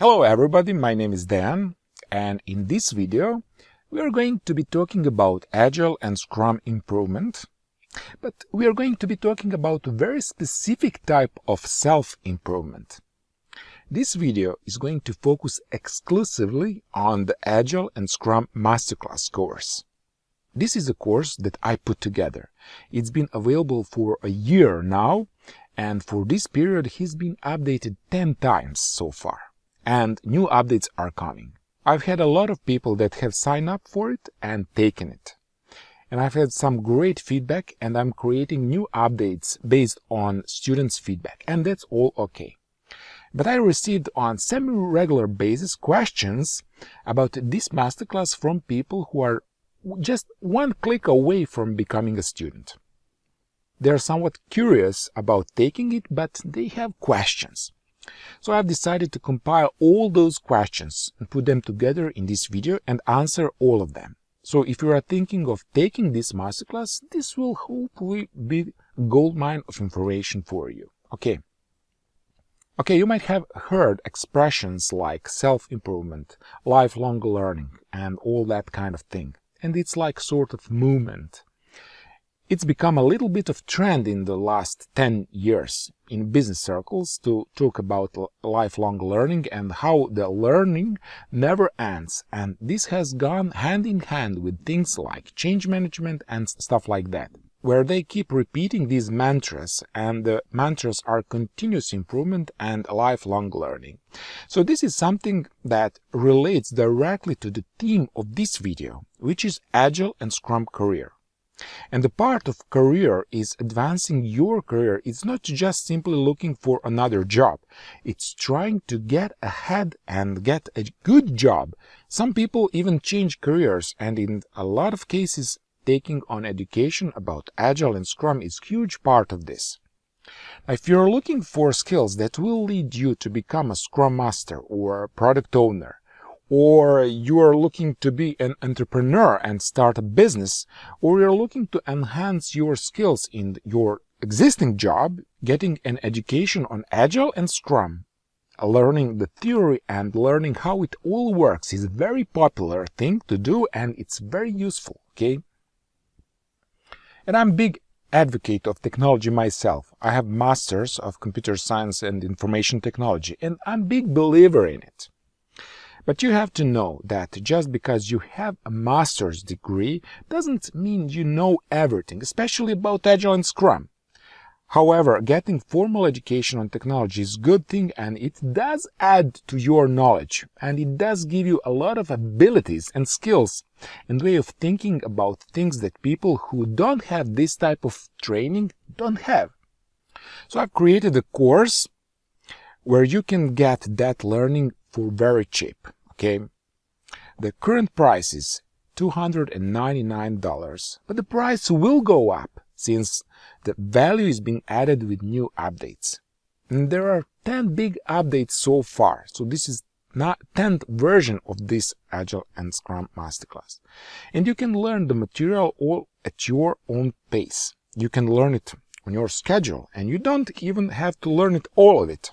Hello everybody, my name is Dan, and in this video we are going to be talking about Agile and Scrum improvement, but we are going to be talking about a very specific type of self-improvement. This video is going to focus exclusively on the Agile and Scrum Masterclass course. This is a course that I put together. It's been available for a year now, and for this period he's been updated 10 times so far. And new updates are coming. I've had a lot of people that have signed up for it and taken it. And I've had some great feedback, and I'm creating new updates based on students' feedback, and that's all okay. But I received on semi-regular basis questions about this masterclass from people who are just one click away from becoming a student. They're somewhat curious about taking it, but they have questions. So I've decided to compile all those questions and put them together in this video and answer all of them. So if you are thinking of taking this masterclass, this will hopefully be a goldmine of information for you. Okay, you might have heard expressions like self-improvement, lifelong learning, and all that kind of thing. And it's like sort of movement. It's become a little bit of trend in the last 10 years in business circles to talk about lifelong learning and how the learning never ends. And this has gone hand in hand with things like change management and stuff like that, where they keep repeating these mantras, and the mantras are continuous improvement and lifelong learning. So this is something that relates directly to the theme of this video, which is Agile and Scrum career. And the part of career is advancing your career. It's not just simply looking for another job. It's trying to get ahead and get a good job. Some people even change careers, and in a lot of cases, taking on education about Agile and Scrum is a huge part of this. If you're looking for skills that will lead you to become a Scrum Master or a product owner, or you are looking to be an entrepreneur and start a business, or you're looking to enhance your skills in your existing job, getting an education on Agile and Scrum, learning the theory and learning how it all works is a very popular thing to do, and it's very useful, okay? And I'm a big advocate of technology myself. I have masters of computer science and information technology, and I'm a big believer in it. But you have to know that just because you have a master's degree doesn't mean you know everything, especially about Agile and Scrum. However, getting formal education on technology is a good thing, and it does add to your knowledge, and it does give you a lot of abilities and skills and way of thinking about things that people who don't have this type of training don't have. So I've created a course where you can get that learning for very cheap. Okay, the current price is $299, but the price will go up since the value is being added with new updates. And there are 10 big updates so far, so this is not 10th version of this Agile and Scrum Masterclass. And you can learn the material all at your own pace. You can learn it on your schedule, and you don't even have to learn it all of it.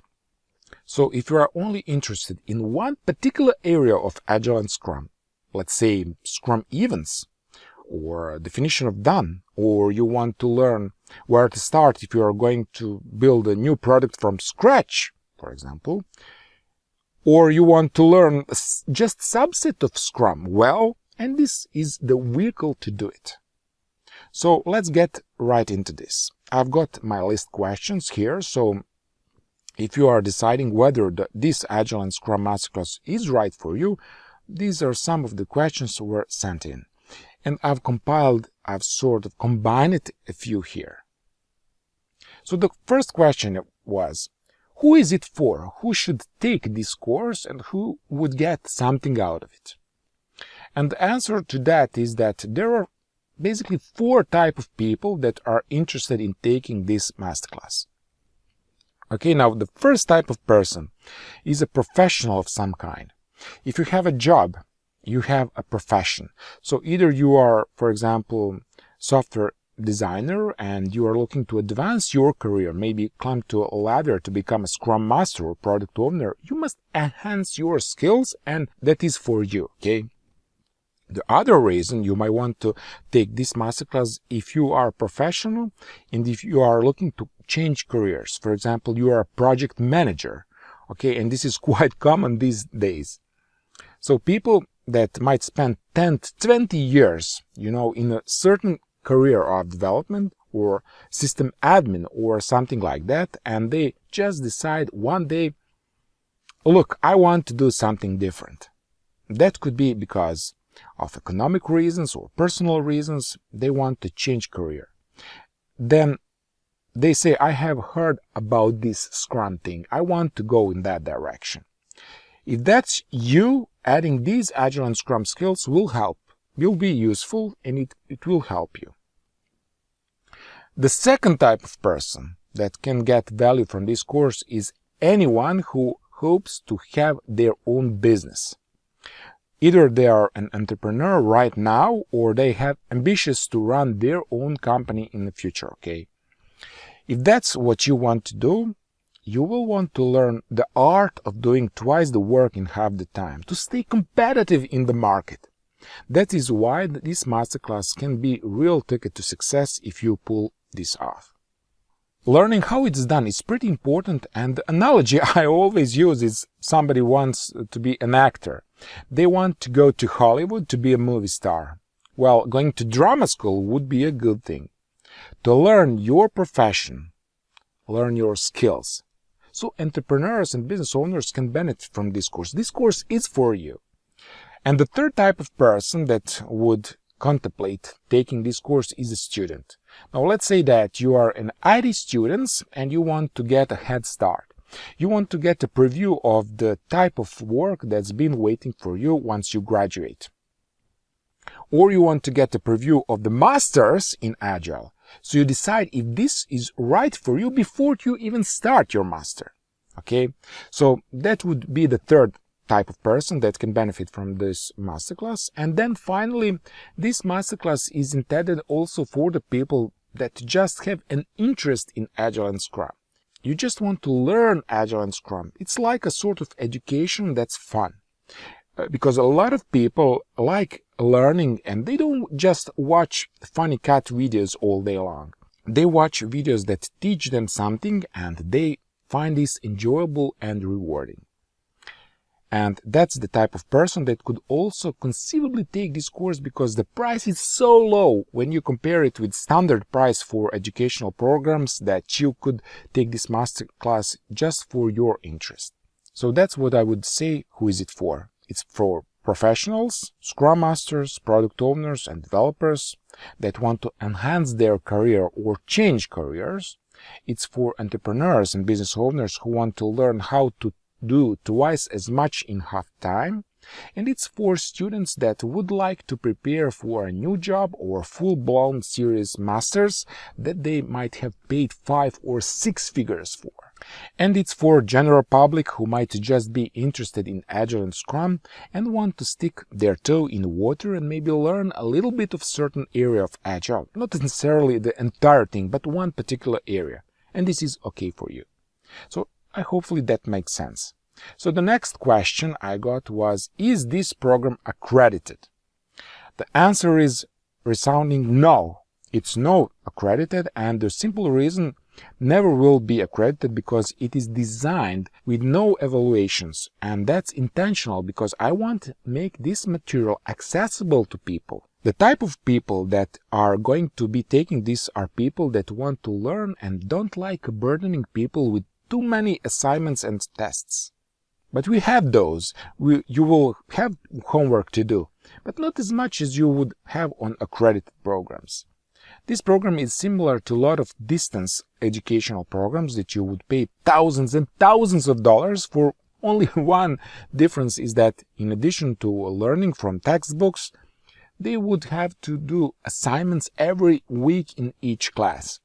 So if you are only interested in one particular area of Agile and Scrum, let's say Scrum events, or definition of done, or you want to learn where to start if you are going to build a new product from scratch, for example, or you want to learn just subset of Scrum, well, and this is the vehicle to do it. So let's get right into this. I've got my list questions here, so if you are deciding whether this Agile and Scrum Masterclass is right for you, these are some of the questions that were sent in. And I've sort of combined a few here. So the first question was, who is it for? Who should take this course and who would get something out of it? And the answer to that is that there are basically 4 types of people that are interested in taking this masterclass. Okay, now the first type of person is a professional of some kind. If you have a job, you have a profession. So either you are, for example, software designer and you are looking to advance your career, maybe climb to a ladder to become a Scrum Master or product owner, you must enhance your skills, and that is for you, okay? The other reason you might want to take this masterclass if you are a professional and if you are looking to change careers. For example, you are a project manager, okay, and this is quite common these days. So people that might spend 10 to 20 years, in a certain career of development or system admin or something like that, and they just decide one day, look, I want to do something different. That could be because of economic reasons or personal reasons. They want to change career. Then they say, I have heard about this Scrum thing. I want to go in that direction. If that's you, adding these Agile and Scrum skills will be useful, and it will help you. The second type of person that can get value from this course is anyone who hopes to have their own business. Either they are an entrepreneur right now, or they have ambitions to run their own company in the future, okay? If that's what you want to do, you will want to learn the art of doing twice the work in half the time, to stay competitive in the market. That is why this masterclass can be a real ticket to success if you pull this off. Learning how it's done is pretty important, and the analogy I always use is somebody wants to be an actor. They want to go to Hollywood to be a movie star. Well, going to drama school would be a good thing. To learn your profession, learn your skills. So entrepreneurs and business owners can benefit from this course. This course is for you. And the third type of person that would contemplate taking this course is a student. Now let's say that you are an IT student and you want to get a head start. You want to get a preview of the type of work that's been waiting for you once you graduate. Or you want to get a preview of the masters in Agile. So you decide if this is right for you before you even start your master. Okay? So that would be the third type of person that can benefit from this masterclass. And then finally, this masterclass is intended also for the people that just have an interest in Agile and Scrum. You just want to learn Agile and Scrum. It's like a sort of education that's fun. Because a lot of people like learning, and they don't just watch funny cat videos all day long. They watch videos that teach them something, and they find this enjoyable and rewarding. And that's the type of person that could also conceivably take this course, because the price is so low when you compare it with standard price for educational programs, that you could take this masterclass just for your interest. So that's what I would say. Who is it for? It's for professionals, Scrum Masters, product owners, and developers that want to enhance their career or change careers. It's for entrepreneurs and business owners who want to learn how to do twice as much in half time. And it's for students that would like to prepare for a new job or full-blown serious masters that they might have paid 5 or 6 figures for. And it's for general public who might just be interested in Agile and Scrum and want to stick their toe in the water and maybe learn a little bit of certain area of Agile. Not necessarily the entire thing, but one particular area. And this is okay for you. So hopefully that makes sense. So the next question I got was, is this program accredited? The answer is resounding no. It's not accredited, and the simple reason never will be accredited because it is designed with no evaluations, and that's intentional because I want to make this material accessible to people. The type of people that are going to be taking this are people that want to learn and don't like burdening people with too many assignments and tests. But we have those. You will have homework to do, but not as much as you would have on accredited programs. This program is similar to a lot of distance educational programs that you would pay thousands and thousands of dollars for. Only one difference is that in addition to learning from textbooks, they would have to do assignments every week in each class.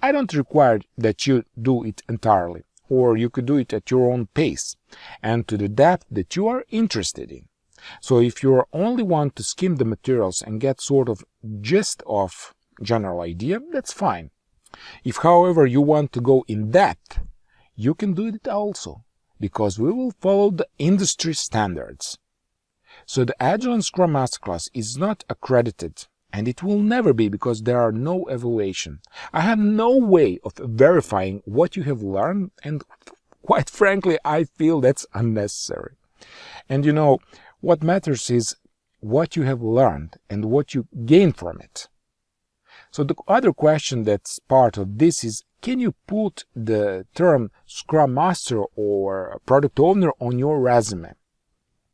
I don't require that you do it entirely, or you could do it at your own pace and to the depth that you are interested in. So if you only want to skim the materials and get sort of gist of general idea, that's fine. If, however, you want to go in depth, you can do it also, because we will follow the industry standards. So the Agile and Scrum Masterclass is not accredited, and it will never be, because there are no evaluation. I have no way of verifying what you have learned, and quite frankly, I feel that's unnecessary. And you know, what matters is what you have learned and what you gain from it. So the other question that's part of this is, can you put the term Scrum Master or Product Owner on your resume?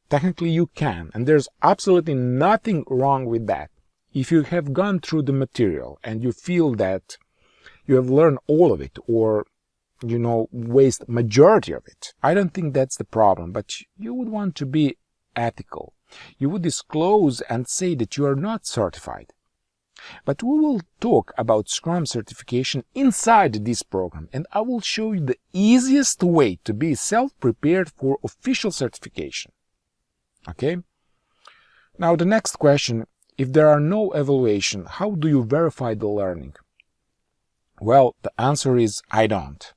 Technically you can, and there's absolutely nothing wrong with that. If you have gone through the material and you feel that you have learned all of it, or waste majority of it, I don't think that's the problem, but you would want to be ethical. You would disclose and say that you are not certified. But we will talk about Scrum certification inside this program, and I will show you the easiest way to be self-prepared for official certification. Okay? Now the next question, if there are no evaluation, how do you verify the learning? Well, the answer is I don't.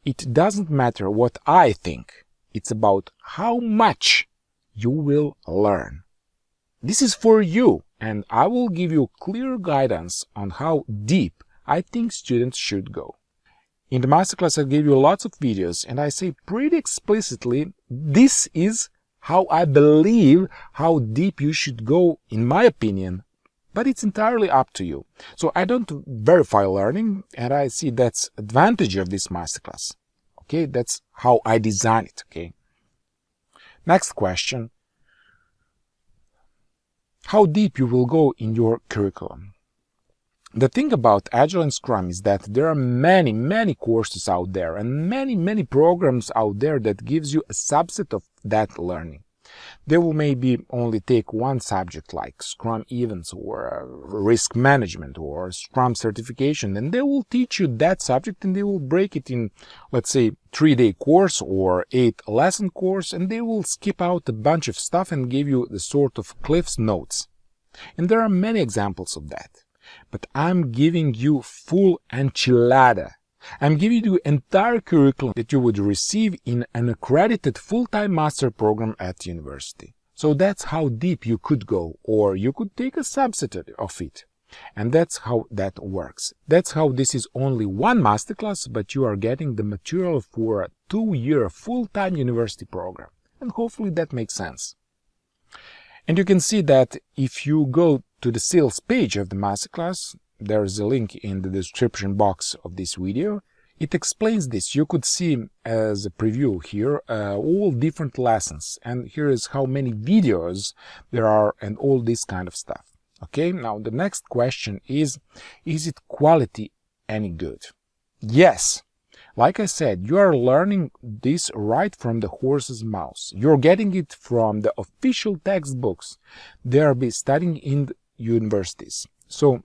It doesn't matter what I think. It's about how much you will learn. This is for you, and I will give you clear guidance on how deep I think students should go. In the masterclass, I gave you lots of videos, and I say pretty explicitly, this is how I believe how deep you should go, in my opinion, but it's entirely up to you. So I don't verify learning, and I see that's advantage of this masterclass. Okay, that's how I design it. Okay. Next question. How deep you will go in your curriculum? The thing about Agile and Scrum is that there are many courses out there and many programs out there that gives you a subset of that learning. They will maybe only take one subject like Scrum events or risk management or Scrum certification, and they will teach you that subject, and they will break it in, let's say, 3-day course or 8-lesson course, and they will skip out a bunch of stuff and give you the sort of Cliff's Notes. And there are many examples of that. But I'm giving you full enchilada. I'm giving you entire curriculum that you would receive in an accredited full-time master program at university. So that's how deep you could go, or you could take a subset of it. And that's how that works. That's how this is only one masterclass, but you are getting the material for a 2-year full-time university program. And hopefully that makes sense. And you can see that if you go to the sales page of the masterclass, there is a link in the description box of this video. It explains this. You could see as a preview here all different lessons, and here is how many videos there are and all this kind of stuff. Okay, now the next question is it quality any good? Yes. Like I said, you are learning this right from the horse's mouth. You're getting it from the official textbooks. They are studying in the universities. So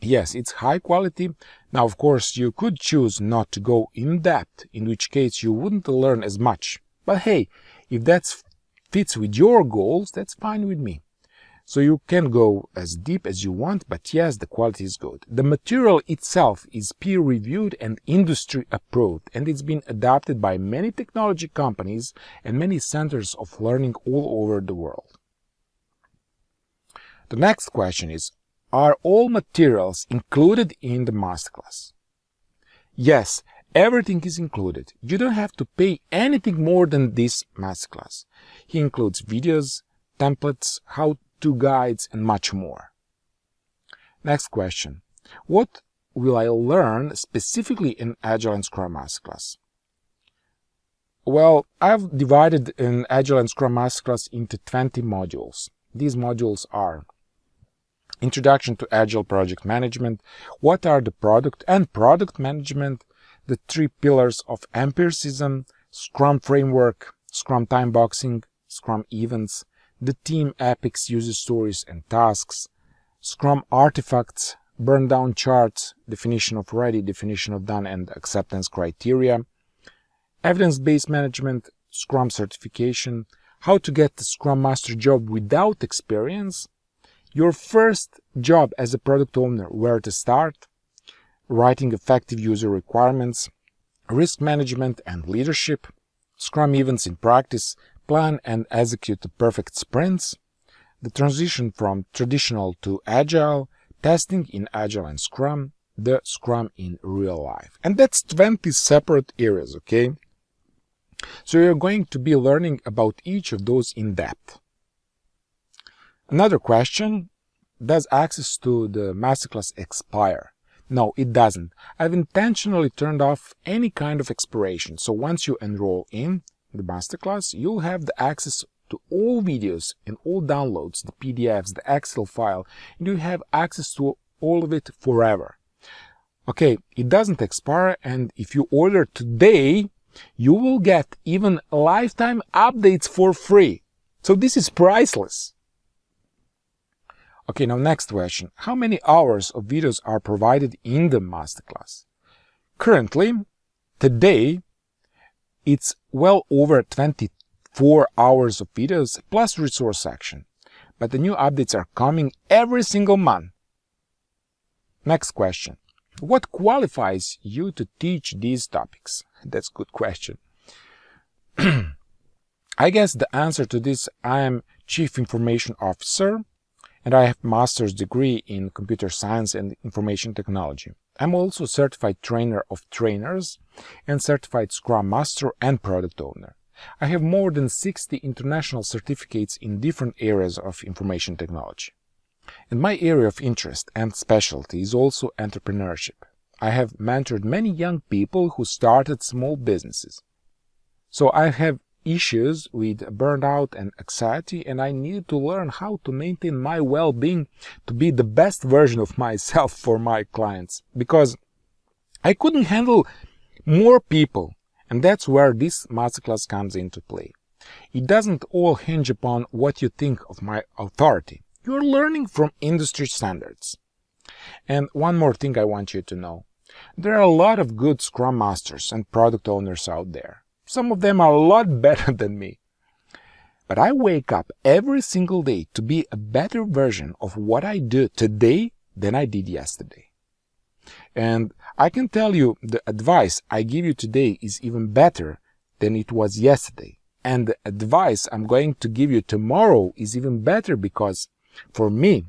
yes, it's high quality. Now, of course, you could choose not to go in depth, in which case you wouldn't learn as much. But hey, if that fits with your goals, that's fine with me. So you can go as deep as you want, but yes, the quality is good. The material itself is peer-reviewed and industry-approved, and it's been adopted by many technology companies and many centers of learning all over the world. The next question is, are all materials included in the masterclass? Yes, everything is included. You don't have to pay anything more than this masterclass. He includes videos, templates, how-to guides, and much more. Next question. What will I learn specifically in Agile and Scrum Masterclass? Well, I've divided an Agile and Scrum Masterclass into 20 modules. These modules are Introduction to Agile Project Management, what are the product and product management, the 3 pillars of empiricism, Scrum Framework, Scrum Time Boxing, Scrum Events, the team epics, user stories and tasks, Scrum Artifacts, burn down charts, definition of ready, definition of done, and acceptance criteria, evidence-based management, Scrum certification, how to get the Scrum Master job without experience, Your first job as a product owner, where to start, writing effective user requirements, risk management and leadership, Scrum events in practice, plan and execute the perfect sprints, the transition from traditional to Agile, testing in Agile and Scrum, the Scrum in real life. And that's 20 separate areas, okay? So you're going to be learning about each of those in depth. Another question, does access to the masterclass expire? No, it doesn't. I've intentionally turned off any kind of expiration. So once you enroll in the masterclass, you'll have the access to all videos and all downloads, the PDFs, the Excel file, and you have access to all of it forever. Okay, it doesn't expire, and if you order today, you will get even lifetime updates for free. So this is priceless. Okay, now next question. How many hours of videos are provided in the masterclass? Currently, today, it's well over 24 hours of videos plus resource section. But the new updates are coming every single month. Next question. What qualifies you to teach these topics? That's a good question. I guess the answer to this, I am Chief Information Officer, and I have master's degree in computer science and information technology. I'm also certified trainer of trainers and certified Scrum Master and product owner. I have more than 60 international certificates in different areas of information technology. And my area of interest and specialty is also entrepreneurship. I have mentored many young people who started small businesses. So I have issues with burnout and anxiety, and I needed to learn how to maintain my well-being to be the best version of myself for my clients, because I couldn't handle more people, and that's where this masterclass comes into play. It doesn't all hinge upon what you think of my authority. You're learning from industry standards. And one more thing I want you to know. There are a lot of good Scrum Masters and product owners out there. Some of them are a lot better than me. But I wake up every single day to be a better version of what I do today than I did yesterday. And I can tell you the advice I give you today is even better than it was yesterday. And the advice I'm going to give you tomorrow is even better, because for me,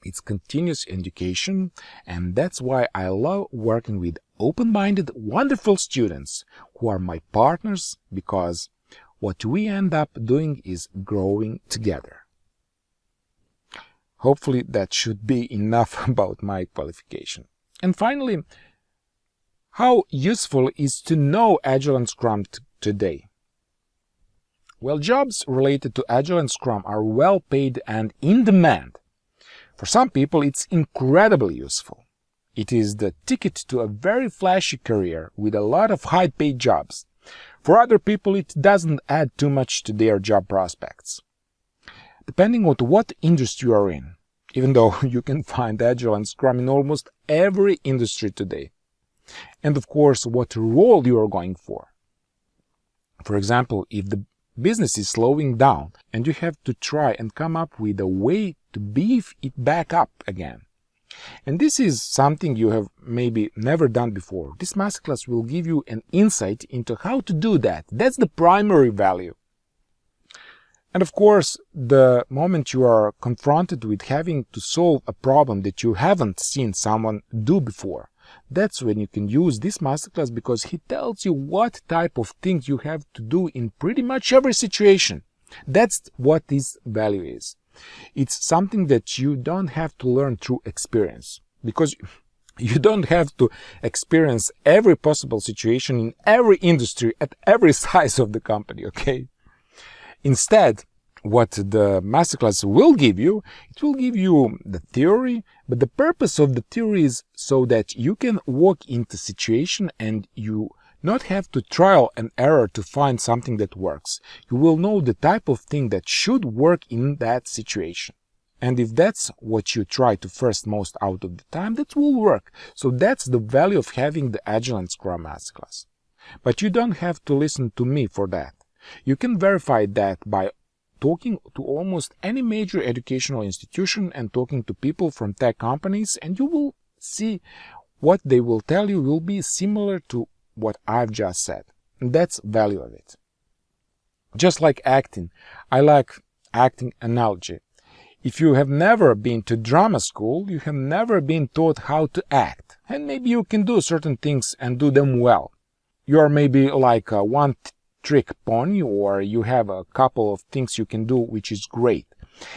it's continuous education, and that's why I love working with open-minded, wonderful students who are my partners, because what we end up doing is growing together. Hopefully that should be enough about my qualification. And finally, how useful is to know Agile and Scrum today? Well, jobs related to Agile and Scrum are well paid and in demand. For some people, it's incredibly useful. It is the ticket to a very flashy career with a lot of high-paid jobs. For other people, it doesn't add too much to their job prospects. Depending on what industry you are in, even though you can find Agile and Scrum in almost every industry today. And of course, what role you are going for. For example, if the business is slowing down and you have to try and come up with a way to beef it back up again. And this is something you have maybe never done before. This masterclass will give you an insight into how to do that. That's the primary value. And of course, the moment you are confronted with having to solve a problem that you haven't seen someone do before, that's when you can use this masterclass, because he tells you what type of things you have to do in pretty much every situation. That's what this value is. It's something that you don't have to learn through experience, because you don't have to experience every possible situation in every industry at every size of the company, okay? Instead, what the masterclass will give you, it will give you the theory, but the purpose of the theory is so that you can walk into situation and you not have to trial and error to find something that works. You will know the type of thing that should work in that situation. And if that's what you try to first most out of the time, that will work. So that's the value of having the Agile and Scrum Masterclass. But you don't have to listen to me for that. You can verify that by talking to almost any major educational institution and talking to people from tech companies, and you will see what they will tell you will be similar to what I've just said. And that's value of it. Just like acting, I like acting analogy. If you have never been to drama school, you have never been taught how to act. And maybe you can do certain things and do them well. You are maybe like a one-trick pony, or you have a couple of things you can do which is great.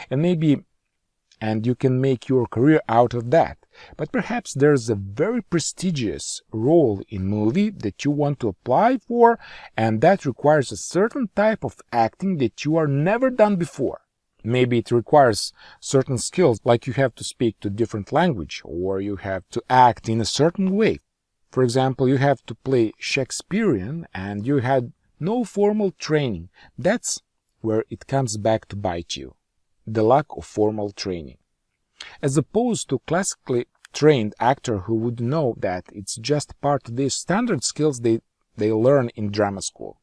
And you can make your career out of that. But perhaps there's a very prestigious role in movie that you want to apply for, and that requires a certain type of acting that you are never done before. Maybe it requires certain skills, like you have to speak to different language, or you have to act in a certain way. For example, you have to play Shakespearean and you had no formal training. That's where it comes back to bite you. The lack of formal training. As opposed to classically trained actor who would know that it's just part of the standard skills they learn in drama school.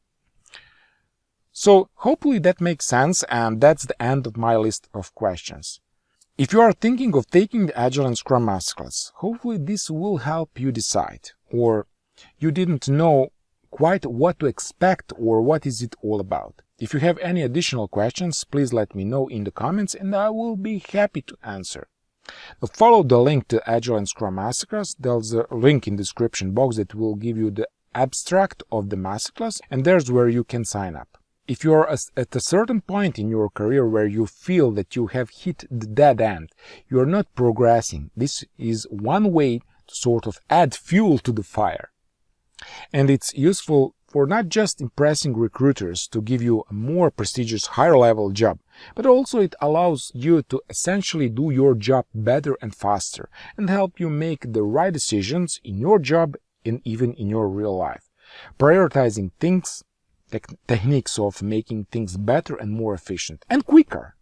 So hopefully that makes sense, and that's the end of my list of questions. If you are thinking of taking the Agile and Scrum Masterclass, hopefully this will help you decide, or you didn't know quite what to expect or what is it all about. If you have any additional questions, please let me know in the comments and I will be happy to answer. Now follow the link to Agile and Scrum Masterclass. There's a link in the description box that will give you the abstract of the masterclass, and there's where you can sign up. If you are at a certain point in your career where you feel that you have hit the dead end, you are not progressing, this is one way to sort of add fuel to the fire. And it's useful for not just impressing recruiters to give you a more prestigious higher level job, but also it allows you to essentially do your job better and faster and help you make the right decisions in your job and even in your real life. Prioritizing things, techniques of making things better and more efficient and quicker.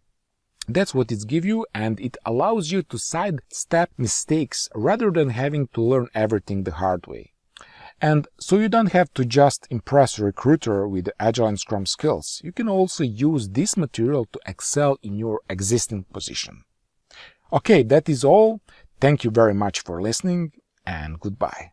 That's what it gives you, and it allows you to sidestep mistakes rather than having to learn everything the hard way. And so you don't have to just impress a recruiter with the Agile and Scrum skills. You can also use this material to excel in your existing position. Okay, that is all. Thank you very much for listening, and goodbye.